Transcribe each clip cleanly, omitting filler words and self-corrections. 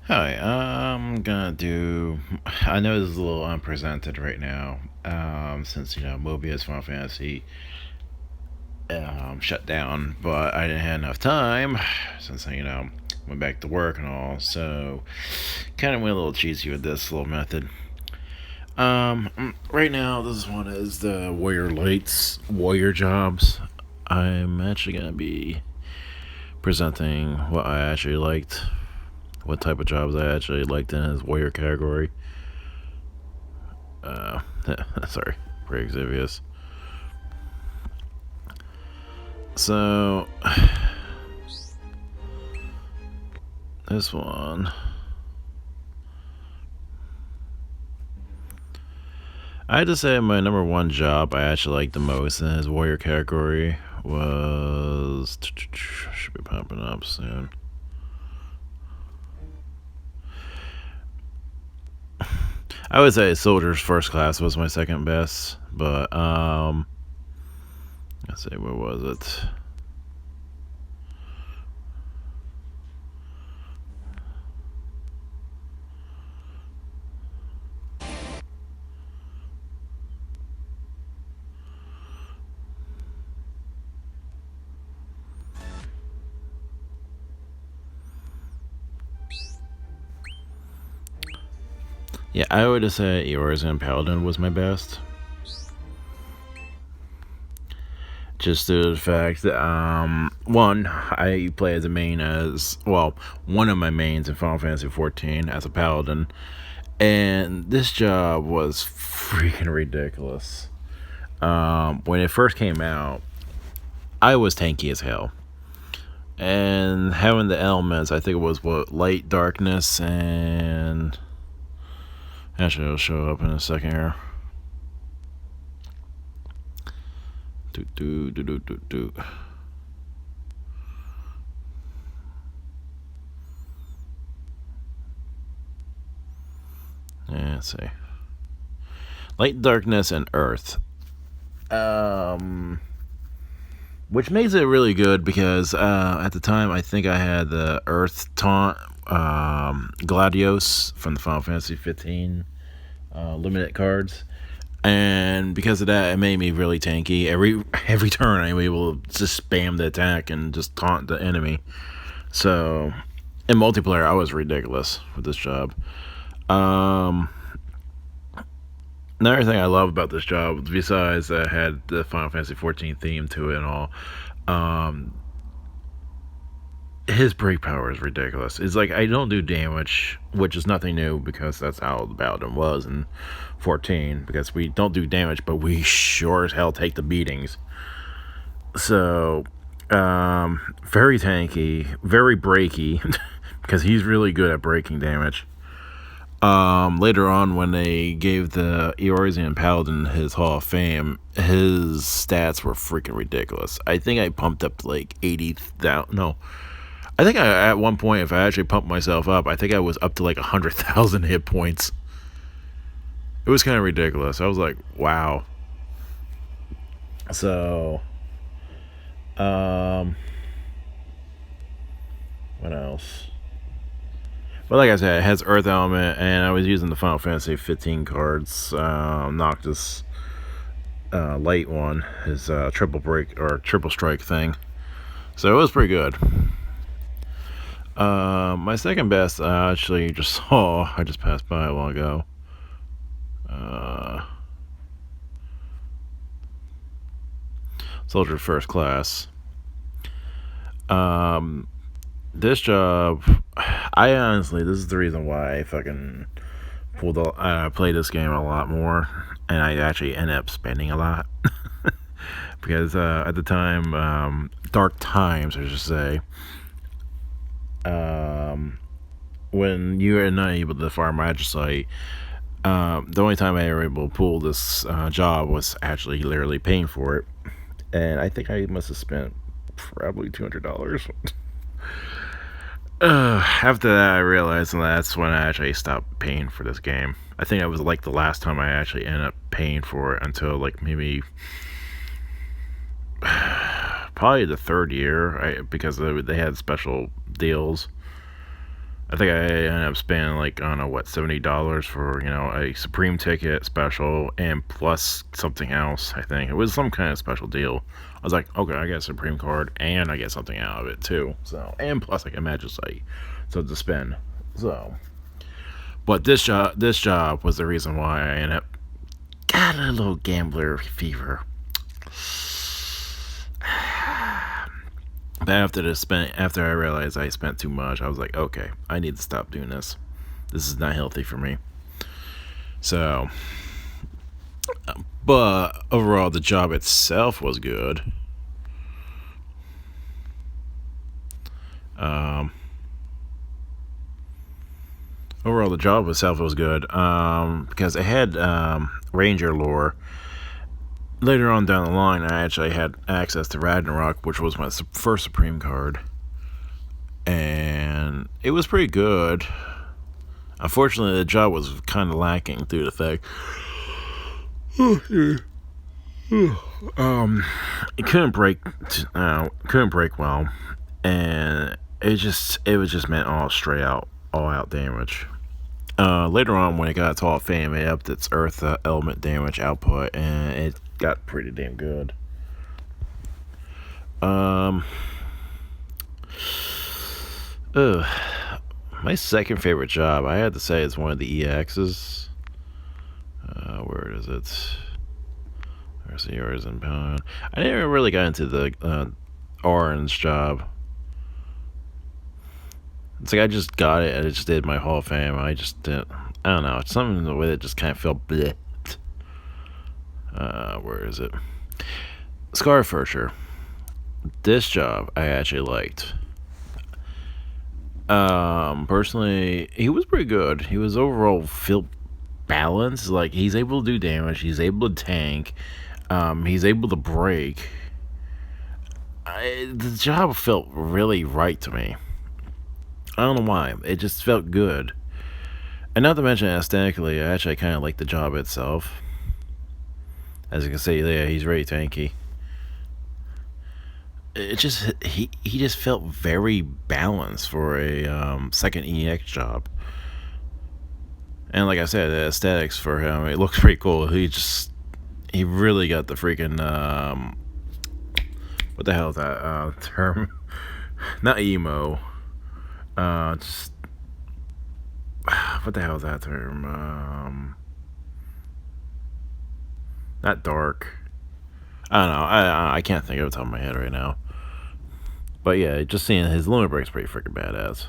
Hi, I'm gonna do. I know this is a little unpresented right now, since Mobius Final Fantasy shut down, but I didn't have enough time since I went back to work and all. So kind of went a little cheesy with this little method. Right now this one is the Warrior Lights Warrior jobs. I'm actually gonna be presenting what I actually liked, what type of jobs I actually liked in his Warrior category. Uh, sorry, pretty exvious. So, this one. I had to say my number one job I actually liked the most in his warrior category was. Should be popping up soon. I would say Soldier's First Class was my second best, but, let's see, where was it? Yeah, I would say Eeyores and Paladin was my best. Just due to the fact that, one, I play as a main as, well, one of my mains in Final Fantasy 14 as a Paladin, and this job was freaking ridiculous. When it first came out, I was tanky as hell. And having the elements, I think it was what, light, darkness, and actually it'll show up in a second here. Do do do do do do. Yeah, let's see. Light, darkness, and earth. Which makes it really good because at the time I think I had the earth taunt Gladios from the Final Fantasy 15 limited cards. And because of that, it made me really tanky. Every turn, I was able to just spam the attack and just taunt the enemy. So, in multiplayer, I was ridiculous with this job. Um, Another thing I love about this job, besides that, had the Final Fantasy 14 theme to it and all, um, his break power is ridiculous. It's like I don't do damage, which is nothing new because that's how the Paladin was in 14. Because we don't do damage, but we sure as hell take the beatings. So, very tanky, very breaky, because he's really good at breaking damage. Later on, when they gave the Eorzean Paladin his Hall of Fame, his stats were freaking ridiculous. I think I pumped up to like 80,000. No, I think at one point, if I actually pumped myself up, I think I was up to like 100,000 hit points. It was kind of ridiculous. I was like, wow. So, um, what else? But like I said, it has Earth Element, and I was using the Final Fantasy 15 cards. Noctis Light one, his triple break or triple strike thing. So it was pretty good. My second best, I actually just saw. I just passed by a while ago. Soldier First Class. Um, this job, I honestly, this is the reason why I fucking play this game a lot more, and I actually end up spending a lot. Because at the time, dark times, I should say, when you are not able to farm Magicite, the only time I were able to pull this job was actually literally paying for it, and I think I must have spent probably $200. After that, I realized that's when I actually stopped paying for this game. I think that was like the last time I actually ended up paying for it until like maybe probably the third year, because they had special deals. I think I ended up spending like, I don't know what, $70 for, a Supreme ticket special and plus something else. I think it was some kind of special deal. I was like, okay, I get a Supreme card and I get something out of it too. So, and plus I can Magic Site, so to spend. So, but this job was the reason why I ended up got a little gambler fever. But after I realized I spent too much, I was like, okay, I need to stop doing this. This is not healthy for me. So, but overall, the job itself was good. Um, Overall, the job itself was good because it had Ranger lore. Later on down the line, I actually had access to Ragnarok, which was my first Supreme card, and it was pretty good. Unfortunately, the job was kind of lacking due to the fact it couldn't break well, and it was just meant all out damage. Later on, when it got to Hall of Fame, it upped its Earth element damage output, and it got pretty damn good. Ugh. My second favorite job, I had to say, is one of the EXs. Where is it? Where's the yours in pound? I never really got into the orange job. It's like I just got it and it just did my Hall of Fame. I just didn't. I don't know. Something with it just kind of felt bleh. Where is it? Scarfurcher. This job I actually liked. Personally, he was pretty good. He was overall feel balanced. Like, he's able to do damage. He's able to tank. He's able to break. The job felt really right to me. I don't know why. It just felt good. And not to mention aesthetically, I actually kind of like the job itself. As you can see, yeah, he's very tanky. It just he just felt very balanced for a second EX job. And like I said, the aesthetics for him, it looks pretty cool. He really got the freaking what the hell is that term? Not emo. Just what the hell is that term? Not dark. I don't know. I can't think of it off the top of my head right now. But yeah, just seeing his limit break's pretty freaking badass.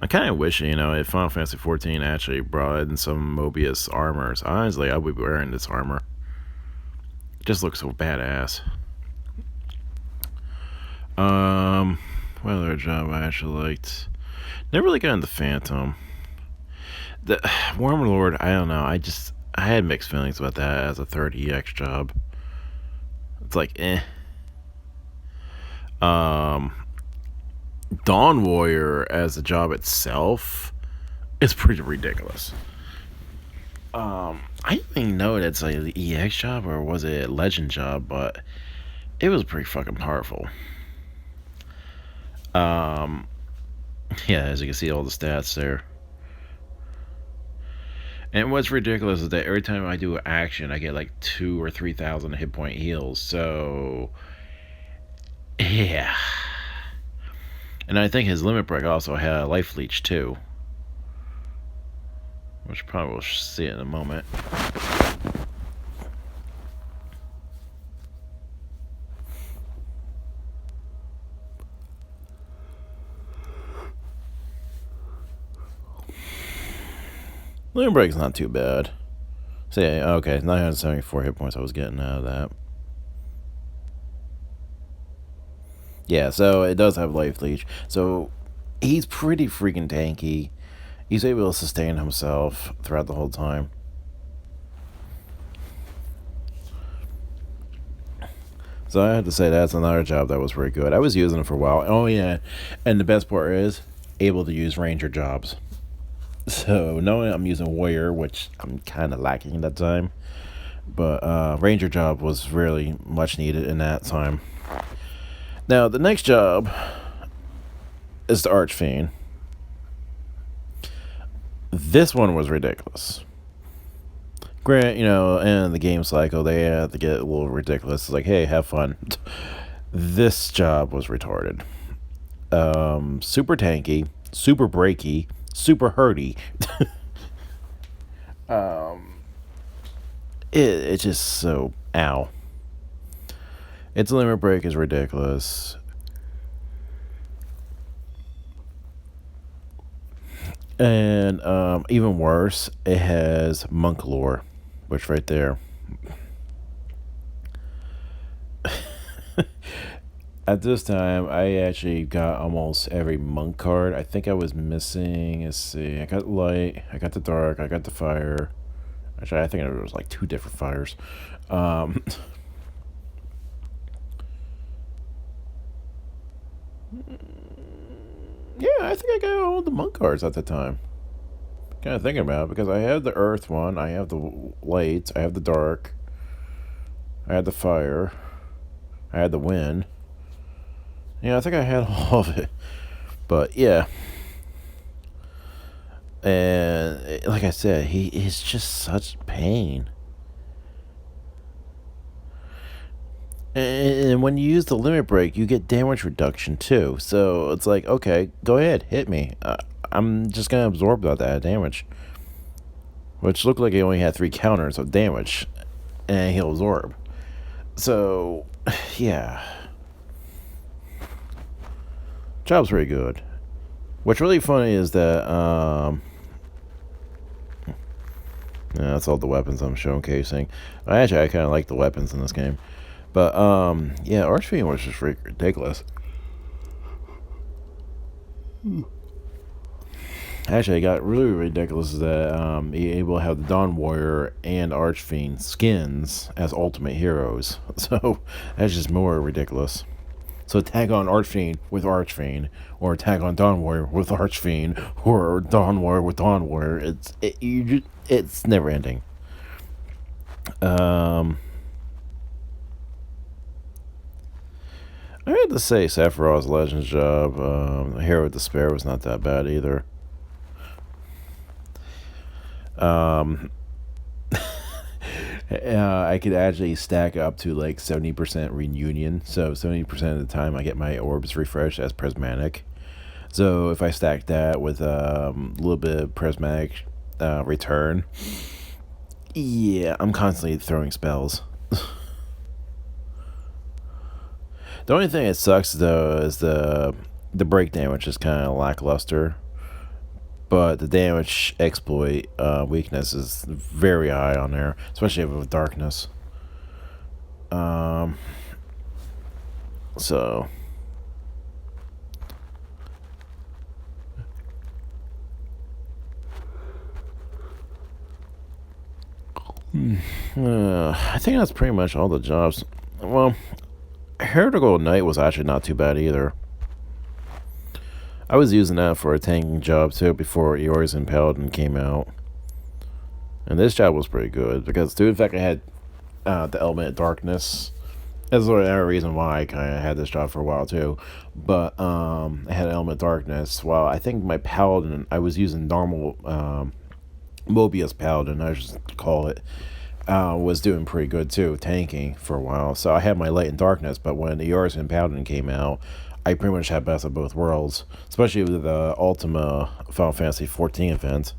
I kind of wish, if Final Fantasy 14 actually brought in some Mobius armors. Honestly, I would be wearing this armor. It just looks so badass. What other job I actually liked? Never really got into Phantom. The Warlord, I don't know. I had mixed feelings about that as a third EX job. It's like, eh. Dawn Warrior as a job itself is pretty ridiculous. I didn't even know it's like the EX job or was it a Legend job, but it was pretty fucking powerful. Yeah, as you can see, all the stats there. And what's ridiculous is that every time I do an action, I get like 2,000 or 3,000 hit point heals. So, yeah. And I think his limit break also had a life leech too, which probably we'll see in a moment. Limit break's not too bad. So yeah, okay, 974 hit points I was getting out of that. Yeah, so it does have life leech. So he's pretty freaking tanky. He's able to sustain himself throughout the whole time. So I have to say that's another job that was pretty good. I was using it for a while. Oh yeah, and the best part is able to use ranger jobs. So knowing I'm using Warrior, which I'm kind of lacking at that time, but Ranger job was really much needed in that time. Now the next job is the Archfiend. This one was ridiculous. Grant, in the game cycle, they had to get a little ridiculous. It's like, hey, have fun. This job was retarded. Super tanky, super breaky, super hurty. It's just so ow. Its limit break is ridiculous. And even worse, it has monk lore, which right there. At this time, I actually got almost every monk card. I think I was missing. Let's see. I got light. I got the dark. I got the fire. Actually, I think it was like 2 different fires. Yeah, I think I got all the monk cards at the time. Kind of thinking about it because I have the earth one. I have the light. I have the dark. I had the fire. I had the wind. Yeah, I think I had all of it. But yeah. And like I said, he is just such pain. And when you use the limit break, you get damage reduction too. So it's like, okay, go ahead, hit me. I'm just gonna absorb that damage. Which looked like he only had 3 counters of damage. And he'll absorb. So, yeah. Job's pretty good. What's really funny is that, yeah, that's all the weapons I'm showcasing. Actually, I kind of like the weapons in this game. But, yeah, Archfiend was just ridiculous. Actually, it got really ridiculous that you're able to have the Dawn Warrior and Archfiend skins as ultimate heroes. So, that's just more ridiculous. So tag on Archfiend with Archfiend, or tag on Dawn Warrior with Archfiend, or Dawn Warrior with Dawn Warrior. It's never ending. I had to say Sephiroth's Legends job, Hero of Despair was not that bad either. I could actually stack up to like 70% reunion. So 70% of the time I get my orbs refreshed as prismatic. So if I stack that with a little bit of prismatic return, yeah, I'm constantly throwing spells. The only thing that sucks though is the break damage is kind of lackluster. But the damage exploit weakness is very high on there, especially with darkness. So I think that's pretty much all the jobs. Well, Heretical Knight was actually not too bad either. I was using that for a tanking job too before Eors and Paladin came out. And this job was pretty good because, due to the fact I had the element of darkness, that's another reason why I kind of had this job for a while too. But I had element of darkness. Well, I think my Paladin, I was using normal Mobius Paladin, I just call it, was doing pretty good too, tanking for a while. So I had my light and darkness, but when Eors and Paladin came out, I pretty much had best of both worlds, especially with the Ultima Final Fantasy 14 event.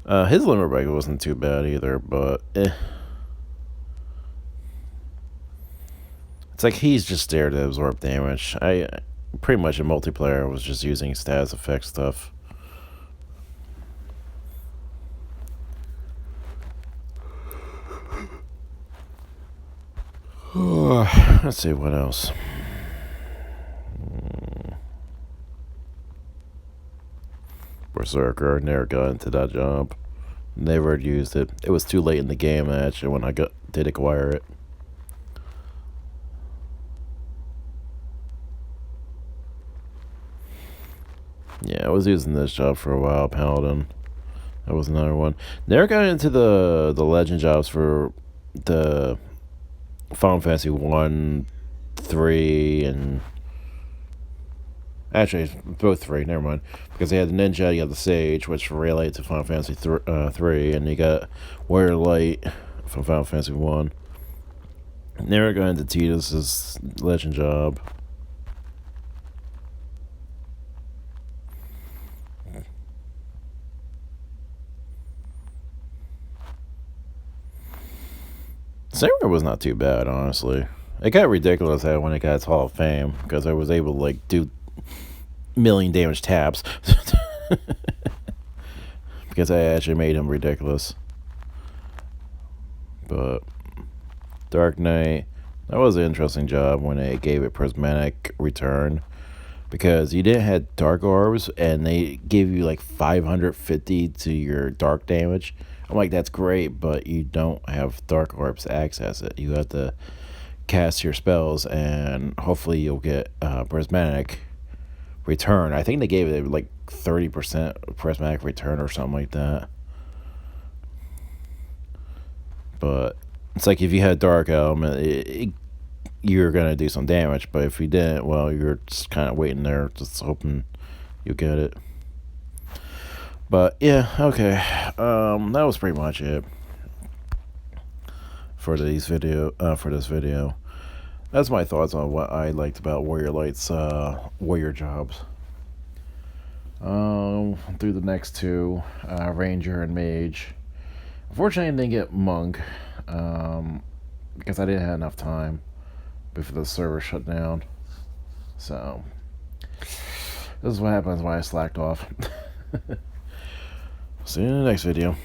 His limit break wasn't too bad either, but it's like he's just there to absorb damage. I pretty much in multiplayer was just using status effect stuff. Let's see what else. Berserker, never got into that job. Never used it. It was too late in the game actually when I did acquire it. Yeah, I was using this job for a while, Paladin. That was another one. Never got into the legend jobs for the Final Fantasy 1, 3, and actually both 3. Never mind, because they had the ninja, you got the sage, which relate to Final Fantasy 3, and you got Warrior Light from Final Fantasy 1. Never got into Tidus's legend job. Samurai was not too bad, honestly. It got ridiculous when it got its Hall of Fame, because I was able to like do million damage taps. Because I actually made him ridiculous. But Dark Knight, that was an interesting job when they gave it prismatic return, because you didn't have dark orbs and they gave you like 550 to your dark damage. I'm like, that's great, but you don't have dark orbs to access it. You have to cast your spells and hopefully you'll get prismatic return. I think they gave it like 30% prismatic return or something like that. But it's like if you had dark element, you're gonna do some damage. But if you didn't, well, you're just kind of waiting there, just hoping you get it. But yeah, okay. That was pretty much it for this video. That's my thoughts on what I liked about Warrior Light's warrior jobs. Through the next two, Ranger and Mage. Unfortunately, I didn't get Monk because I didn't have enough time before the server shut down. So this is what happens when I slacked off. See you in the next video.